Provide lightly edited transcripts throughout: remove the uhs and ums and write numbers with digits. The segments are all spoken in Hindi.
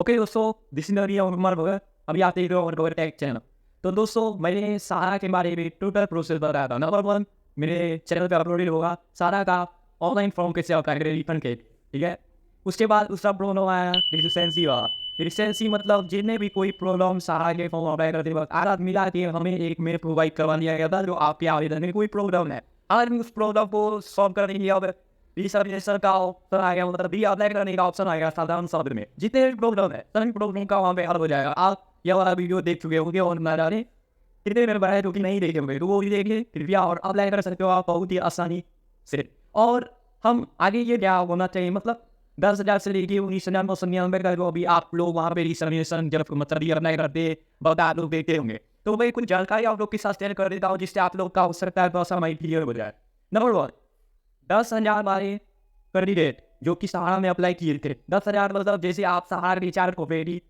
ओके दोस्तों, दिस इज अमरकुमार। अभी आप देख रहे हो अमरकुमार टेक चैनल। तो दोस्तों, मैंने सहारा के बारे में टोटल प्रोसेस बताया था। नंबर 1, मेरे चैनल पे अपलोडेड होगा सहारा का ऑनलाइन फॉर्म कैसे अप्लाई करें रिफंड के, ठीक है। उसके बाद दूसरा प्रॉब्लम आया रिसेंसी वाला। रिसेंसी मतलब जितने भी कोई प्रॉब्लम सहारा के फॉर्म अप्लाई करते वक्त आरात मिला के हमें एक मेल प्रोवाइड करवा दिया गया था, जो आपके आवेदन में कोई प्रॉब्लम है। अगर उस प्रॉब्लम को सॉल्व करने के लिए रिसर्विनेशन का ऑप्शन आ गया, मतलब री अप्लाई करने का ऑप्शन आएगा साधारण शब्द में। जितने भी प्रॉब्लम है सभी प्रॉब्लम का वहाँ पे हल हो जाएगा। आप यह वाला वीडियो देख चुके होंगे और ना जाने कितने मेरे भाई जो कि नहीं देखे होंगे, तो वो भी देखिए कृपया और अप्लाई कर सकते हो आप बहुत ही आसानी से। और हम आगे ये क्या होना चाहिए, मतलब 10,000 से लेके 19,999 का जो अभी आप लोग वहाँ पे रिसर्विनेशन जब मतलब री अप्लाई करते बहुत आप लोग देखते होंगे, तो भाई कुछ जानकारी आप लोग के साथ शेयर कर देता हूँ जिससे आप लोग का हो सकता है थोड़ा सा माइंड क्लियर हो जाए। नंबर 1, 10,000 हमारे कैंडिडेट जो कि सहारा में अप्लाई किए थे। 10,000 मतलब जैसे आप सहारा की 4 कोऑपरेटिव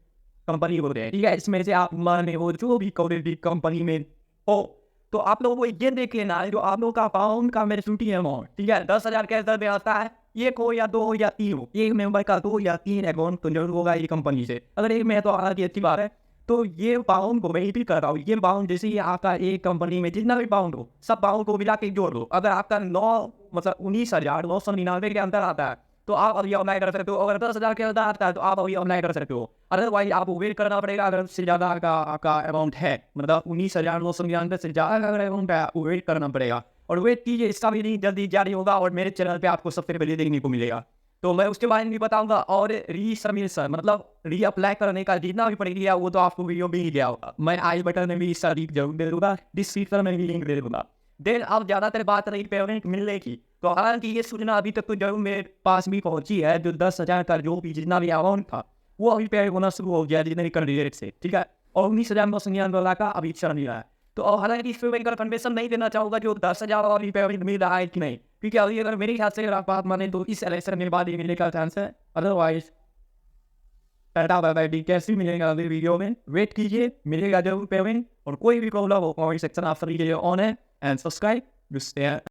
कंपनी होते हैं, ठीक है। इसमें से आप मान हो जो भी कोऑपरेटिव कंपनी में हो, तो आप लोगों को ये देख लेना है जो आप लोगों का अकाउंट का मैच्योरिटी अमाउंट, ठीक है। 10,000 के अंदर में आता है, एक हो या 2 हो या 3 हो, एक मेंबर का 2 या 3 अकाउंट तो जरूर होगा ये कंपनी से। अगर एक में तो आगे अच्छी बात है। तो ये बाउंड को मैं ही कर रहा हूँ। ये बाउंड जैसे ये आपका एक कंपनी में जितना भी बाउंड हो, सब बाउंड को मिला के जोड़ दो। अगर आपका 19,999 के अंदर आता है तो आप अभी अप्लाई कर सकते हो। अगर 10,000 के अंदर आता है तो आप अभी अप्लाई कर सकते हो। अदरवाइज आपको वेट करना पड़ेगा। अगर उससे ज़्यादा का आपका अमाउंट है, मतलब 19,999 से ज़्यादा अगर अमाउंट है, आपको वेट करना पड़ेगा। और वेट कीजिए, इसका भी लिंक जल्दी जारी होगा और मेरे चैनल पे आपको सबसे पहले देखने को मिलेगा। तो मैं उसके बारे में भी बताऊंगा। और रीसबमिशन मतलब री अप्लाई करने का जितना भी प्रक्रिया वो तो आपको वीडियो में ही दिया होगा। मैं आई बटन में भी इसका लिंक जरूर दे दूंगा, डिस्क्रिप्शन में भी लिंक दे दूंगा। देन अब ज़्यादातर बात रही पेमेंट मिलने की, तो हालांकि ये सूचना अभी तक तो जरूर मेरे पास भी पहुंची है। जो 10,000 का जो भी जितना भी अमाउंट था वो अभी पे होना शुरू हो गया जितने भी कैंडिडेट से, ठीक है। और 19,999 का अभी चल रहा है। तो अब हालांकि इस पर मैं कन्फर्मेशन नहीं देना चाहूँगा जो 10,000 अभी पेमेंट मिल रहा है कि नहीं, क्योंकि अभी अगर मेरे ख्याल से अगर आप बात माने तो इस इलेक्शन में बाद ये मिलने का चांस है। अदरवाइज टाटा बाय बाय, कैसे मिलेगा अगले वीडियो में, वेट कीजिए, मिलेगा जरूर पेमेंट। और कोई भी प्रॉब्लम हो कमेंट सेक्शन आप सभी के लिए ऑन है। And subscribe.